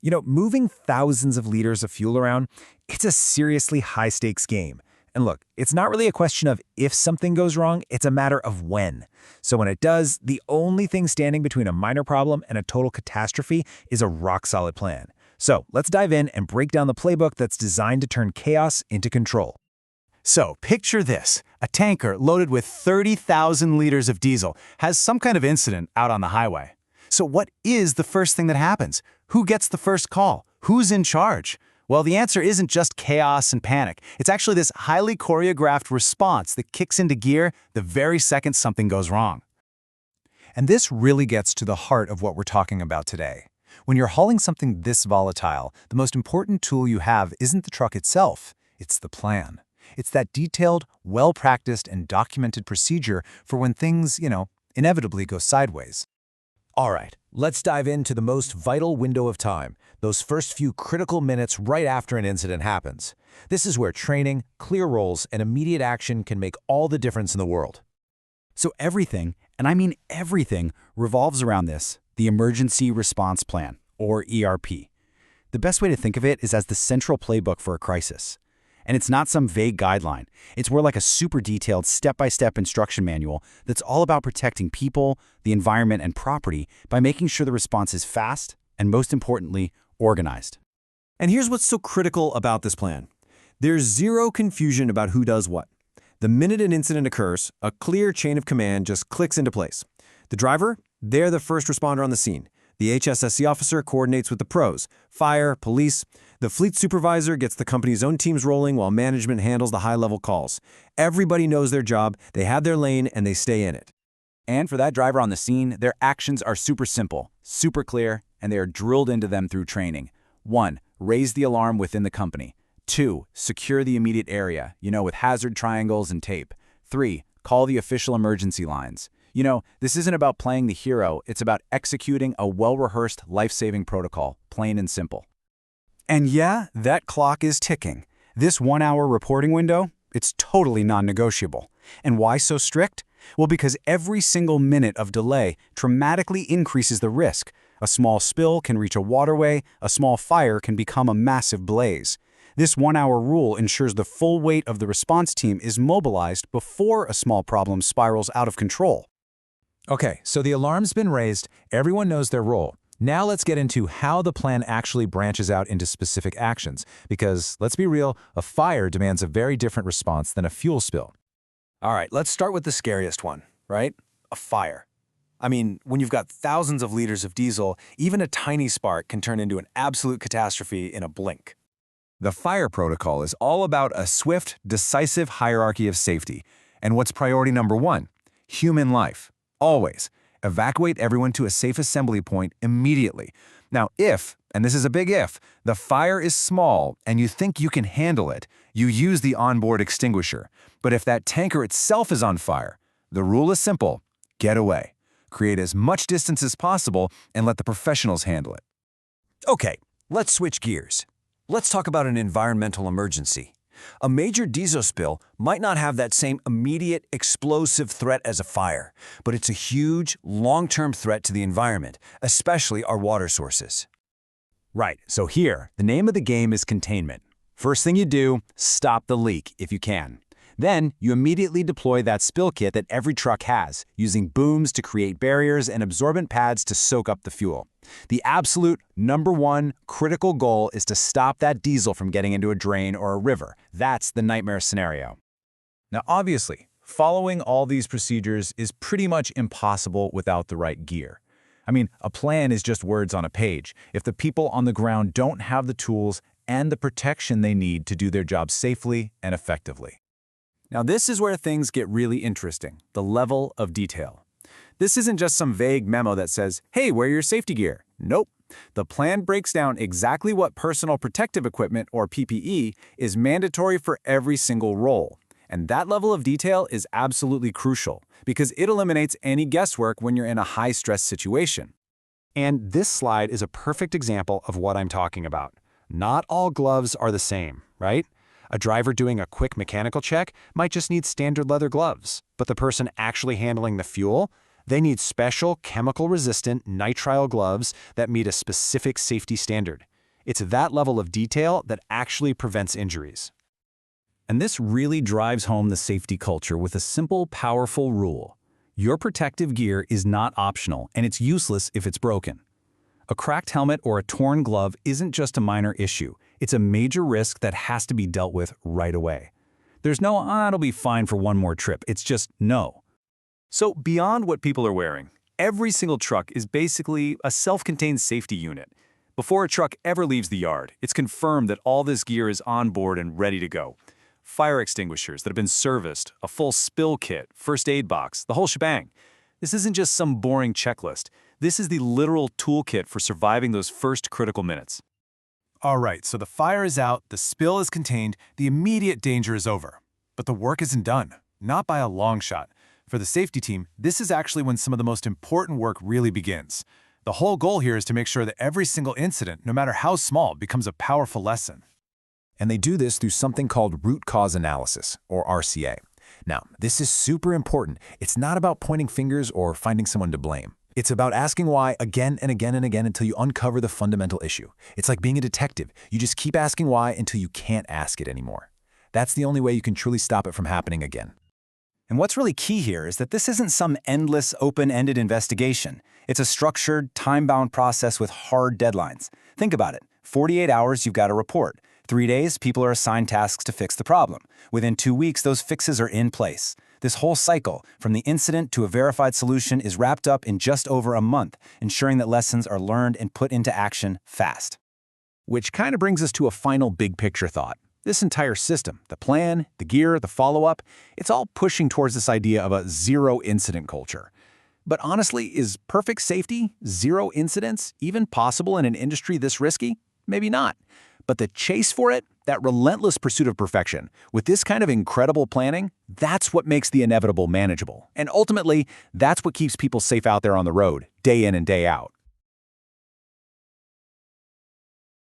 Moving thousands of liters of fuel around, it's a seriously high-stakes game. And look, it's not really a question of if something goes wrong, it's a matter of when. So when it does, the only thing standing between a minor problem and a total catastrophe is a rock-solid plan. So let's dive in and break down the playbook that's designed to turn chaos into control. So, picture this. A tanker loaded with 30,000 liters of diesel has some kind of incident out on the highway. So what is the first thing that happens? Who gets the first call? Who's in charge? Well, the answer isn't just chaos and panic. It's actually this highly choreographed response that kicks into gear the very second something goes wrong. And this really gets to the heart of what we're talking about today. When you're hauling something this volatile, the most important tool you have isn't the truck itself, it's the plan. It's that detailed, well-practiced, and documented procedure for when things, inevitably go sideways. All right, let's dive into the most vital window of time, those first few critical minutes right after an incident happens. This is where training, clear roles, and immediate action can make all the difference in the world. So everything, and I mean everything, revolves around this, the Emergency Response Plan, or ERP. The best way to think of it is as the central playbook for a crisis. And it's not some vague guideline. It's more like a super detailed step-by-step instruction manual that's all about protecting people, the environment, and property by making sure the response is fast and, most importantly, organized. And here's what's so critical about this plan. There's zero confusion about who does what. The minute an incident occurs, a clear chain of command just clicks into place. The driver, they're the first responder on the scene. The HSSC officer coordinates with the pros, fire, police. The fleet supervisor gets the company's own teams rolling while management handles the high-level calls. Everybody knows their job, they have their lane, and they stay in it. And for that driver on the scene, their actions are super simple, super clear, and they are drilled into them through training. 1. Raise the alarm within the company. 2. Secure the immediate area, with hazard triangles and tape. 3. Call the official emergency lines. This isn't about playing the hero, it's about executing a well-rehearsed life-saving protocol, plain and simple. And yeah, that clock is ticking. This 1-hour reporting window, it's totally non-negotiable. And why so strict? Well, because every single minute of delay dramatically increases the risk. A small spill can reach a waterway, a small fire can become a massive blaze. This 1-hour rule ensures the full weight of the response team is mobilized before a small problem spirals out of control. Okay, so the alarm's been raised, everyone knows their role. Now let's get into how the plan actually branches out into specific actions, because let's be real, a fire demands a very different response than a fuel spill. All right, let's start with the scariest one, right? A fire. I mean, when you've got thousands of liters of diesel, even a tiny spark can turn into an absolute catastrophe in a blink. The fire protocol is all about a swift, decisive hierarchy of safety. And what's priority number 1? Human life. Always. Evacuate everyone to a safe assembly point immediately. Now, if, and this is a big if, the fire is small and you think you can handle it, you use the onboard extinguisher. But if that tanker itself is on fire, the rule is simple: get away. Create as much distance as possible and let the professionals handle it. Okay, let's switch gears. Let's talk about an environmental emergency. A major diesel spill might not have that same immediate, explosive threat as a fire, but it's a huge, long-term threat to the environment, especially our water sources. Right, so here, the name of the game is containment. First thing you do, stop the leak if you can. Then, you immediately deploy that spill kit that every truck has, using booms to create barriers and absorbent pads to soak up the fuel. The absolute #1 critical goal is to stop that diesel from getting into a drain or a river. That's the nightmare scenario. Now, obviously, following all these procedures is pretty much impossible without the right gear. I mean, a plan is just words on a page if the people on the ground don't have the tools and the protection they need to do their job safely and effectively. Now, this is where things get really interesting, the level of detail. This isn't just some vague memo that says, hey, wear your safety gear. Nope. The plan breaks down exactly what personal protective equipment, or PPE, is mandatory for every single role. And that level of detail is absolutely crucial, because it eliminates any guesswork when you're in a high-stress situation. And this slide is a perfect example of what I'm talking about. Not all gloves are the same, right? A driver doing a quick mechanical check might just need standard leather gloves, but the person actually handling the fuel, they need special chemical-resistant nitrile gloves that meet a specific safety standard. It's that level of detail that actually prevents injuries. And this really drives home the safety culture with a simple, powerful rule. Your protective gear is not optional, and it's useless if it's broken. A cracked helmet or a torn glove isn't just a minor issue. It's a major risk that has to be dealt with right away. There's no, it'll be fine for one more trip. It's just no. So beyond what people are wearing, every single truck is basically a self-contained safety unit. Before a truck ever leaves the yard, it's confirmed that all this gear is on board and ready to go. Fire extinguishers that have been serviced, a full spill kit, first aid box, the whole shebang. This isn't just some boring checklist. This is the literal toolkit for surviving those first critical minutes. All right, so the fire is out, the spill is contained, the immediate danger is over. But the work isn't done, not by a long shot. For the safety team, this is actually when some of the most important work really begins. The whole goal here is to make sure that every single incident, no matter how small, becomes a powerful lesson. And they do this through something called root cause analysis, or RCA. Now, this is super important. It's not about pointing fingers or finding someone to blame. It's about asking why again and again and again until you uncover the fundamental issue. It's like being a detective. You just keep asking why until you can't ask it anymore. That's the only way you can truly stop it from happening again. And what's really key here is that this isn't some endless, open-ended investigation. It's a structured, time-bound process with hard deadlines. Think about it. 48 hours, you've got a report. 3 days, people are assigned tasks to fix the problem. Within 2 weeks, those fixes are in place. This whole cycle, from the incident to a verified solution, is wrapped up in just over a month, ensuring that lessons are learned and put into action fast. Which kind of brings us to a final big picture thought. This entire system, the plan, the gear, the follow-up, it's all pushing towards this idea of a zero-incident culture. But honestly, is perfect safety, zero incidents, even possible in an industry this risky? Maybe not. But the chase for it, that relentless pursuit of perfection, with this kind of incredible planning, that's what makes the inevitable manageable. And ultimately, that's what keeps people safe out there on the road, day in and day out.